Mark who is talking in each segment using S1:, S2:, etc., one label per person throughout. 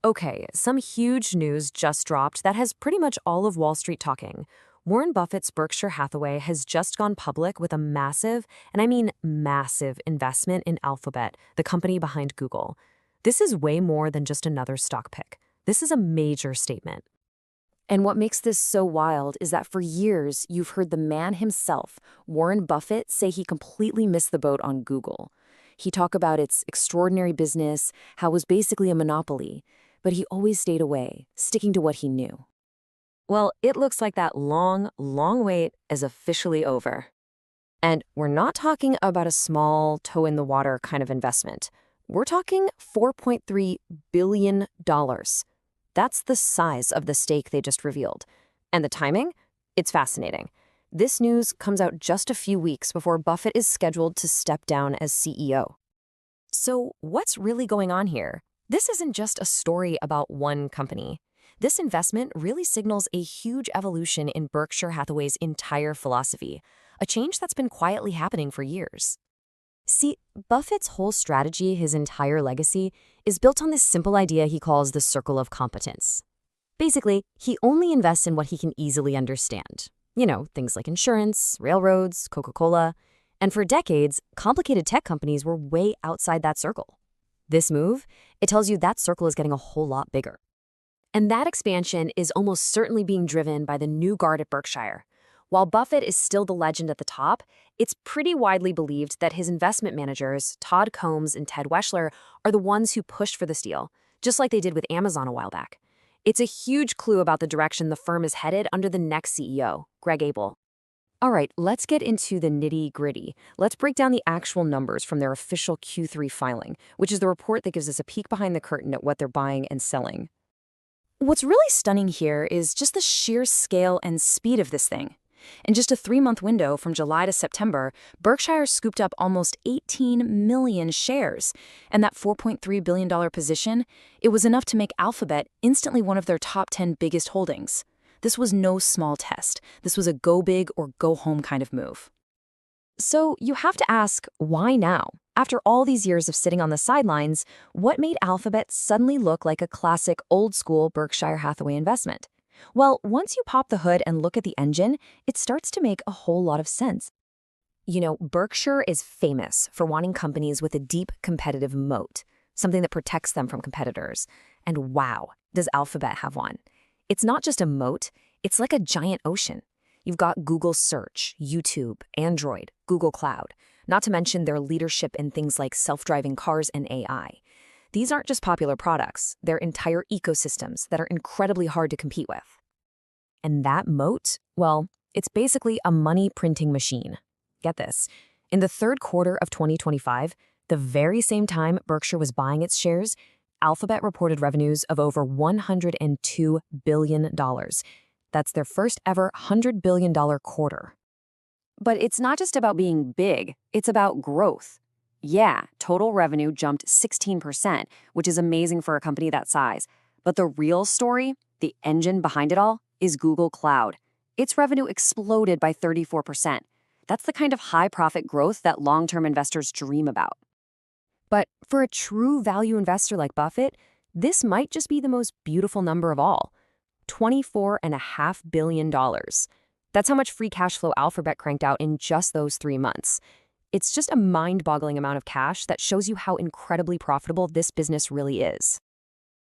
S1: Okay, some huge news just dropped that has pretty much all of Wall Street talking. Warren Buffett's Berkshire Hathaway has just gone public with a massive, and I mean massive, investment in Alphabet, the company behind Google. This is way more than just another stock pick. This is a major statement. And what makes this so wild is that for years, you've heard the man himself, Warren Buffett, say he completely missed the boat on Google. He talked about its extraordinary business, how it was basically a monopoly, but he always stayed away, sticking to what he knew. Well, it looks like that long, long wait is officially over. And we're not talking about a small toe-in-the-water kind of investment. We're talking $4.3 billion. That's the size of the stake they just revealed. And the timing? It's fascinating. This news comes out just a few weeks before Buffett is scheduled to step down as CEO. So what's really going on here? This isn't just a story about one company. This investment really signals a huge evolution in Berkshire Hathaway's entire philosophy, a change that's been quietly happening for years. See, Buffett's whole strategy, his entire legacy, is built on this simple idea he calls the circle of competence. Basically, he only invests in what he can easily understand. You know, things like insurance, railroads, Coca-Cola. And for decades, complicated tech companies were way outside that circle. This move, it tells you that circle is getting a whole lot bigger. And that expansion is almost certainly being driven by the new guard at Berkshire. While Buffett is still the legend at the top, it's pretty widely believed that his investment managers, Todd Combs and Ted Weschler, are the ones who pushed for this deal, just like they did with Amazon a while back. It's a huge clue about the direction the firm is headed under the next CEO, Greg Abel. All right, let's get into the nitty-gritty. Let's break down the actual numbers from their official Q3 filing, which is the report that gives us a peek behind the curtain at what they're buying and selling. What's really stunning here is just the sheer scale and speed of this thing. In just a 3-month window from July to September, Berkshire scooped up almost 18 million shares. And that $4.3 billion position, it was enough to make Alphabet instantly one of their top 10 biggest holdings. This was no small test. This was a go big or go home kind of move. So you have to ask, why now? After all these years of sitting on the sidelines, what made Alphabet suddenly look like a classic old-school Berkshire Hathaway investment? Well, once you pop the hood and look at the engine, it starts to make a whole lot of sense. You know, Berkshire is famous for wanting companies with a deep competitive moat, something that protects them from competitors. And wow, does Alphabet have one. It's not just a moat, it's like a giant ocean. You've got Google Search, YouTube, Android, Google Cloud, not to mention their leadership in things like self-driving cars and AI. These aren't just popular products, they're entire ecosystems that are incredibly hard to compete with. And that moat, well, it's basically a money-printing machine. Get this, in the third quarter of 2025, the very same time Berkshire was buying its shares, Alphabet reported revenues of over $102 billion. That's their first ever $100 billion quarter. But it's not just about being big, it's about growth. Yeah, total revenue jumped 16%, which is amazing for a company that size. But the real story, the engine behind it all, is Google Cloud. Its revenue exploded by 34%. That's the kind of high-profit growth that long-term investors dream about. But for a true value investor like Buffett, this might just be the most beautiful number of all. $24.5 billion. That's how much free cash flow Alphabet cranked out in just those 3 months. It's just a mind-boggling amount of cash that shows you how incredibly profitable this business really is.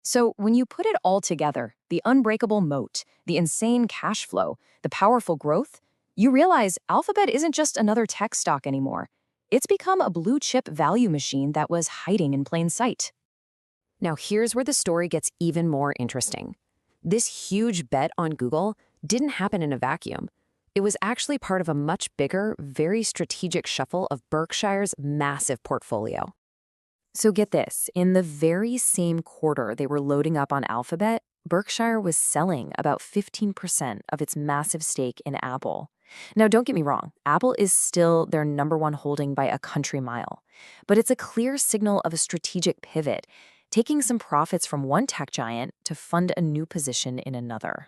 S1: So when you put it all together, the unbreakable moat, the insane cash flow, the powerful growth, you realize Alphabet isn't just another tech stock anymore. It's become a blue-chip value machine that was hiding in plain sight. Now here's where the story gets even more interesting. This huge bet on Google didn't happen in a vacuum. It was actually part of a much bigger, very strategic shuffle of Berkshire's massive portfolio. So get this, in the very same quarter they were loading up on Alphabet, Berkshire was selling about 15% of its massive stake in Apple. Now, don't get me wrong, Apple is still their #1 holding by a country mile. But it's a clear signal of a strategic pivot, taking some profits from one tech giant to fund a new position in another.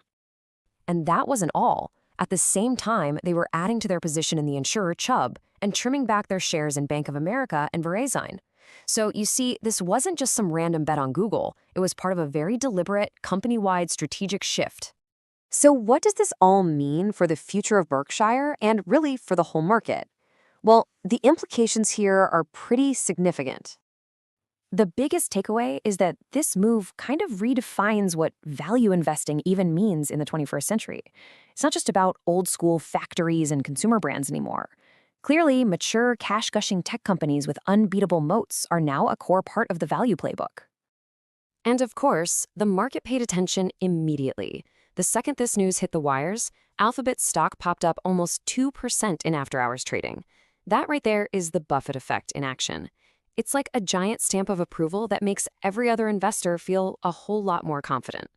S1: And that wasn't all. At the same time, they were adding to their position in the insurer Chubb and trimming back their shares in Bank of America and Verizon. So you see, this wasn't just some random bet on Google. It was part of a very deliberate, company-wide strategic shift. So what does this all mean for the future of Berkshire and really for the whole market? Well, the implications here are pretty significant. The biggest takeaway is that this move kind of redefines what value investing even means in the 21st century. It's not just about old school factories and consumer brands anymore. Clearly, mature, cash gushing tech companies with unbeatable moats are now a core part of the value playbook. And of course, the market paid attention immediately. The second this news hit the wires, Alphabet's stock popped up almost 2% in after-hours trading. That right there is the Buffett effect in action. It's like a giant stamp of approval that makes every other investor feel a whole lot more confident.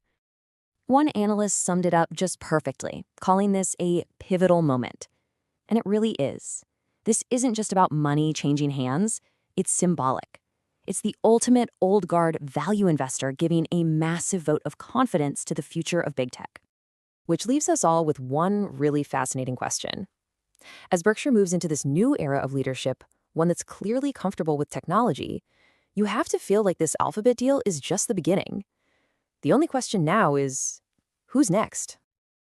S1: One analyst summed it up just perfectly, calling this a pivotal moment. And it really is. This isn't just about money changing hands, it's symbolic. It's the ultimate old guard value investor giving a massive vote of confidence to the future of big tech. Which leaves us all with one really fascinating question. As Berkshire moves into this new era of leadership, one that's clearly comfortable with technology, you have to feel like this Alphabet deal is just the beginning. The only question now is, who's next?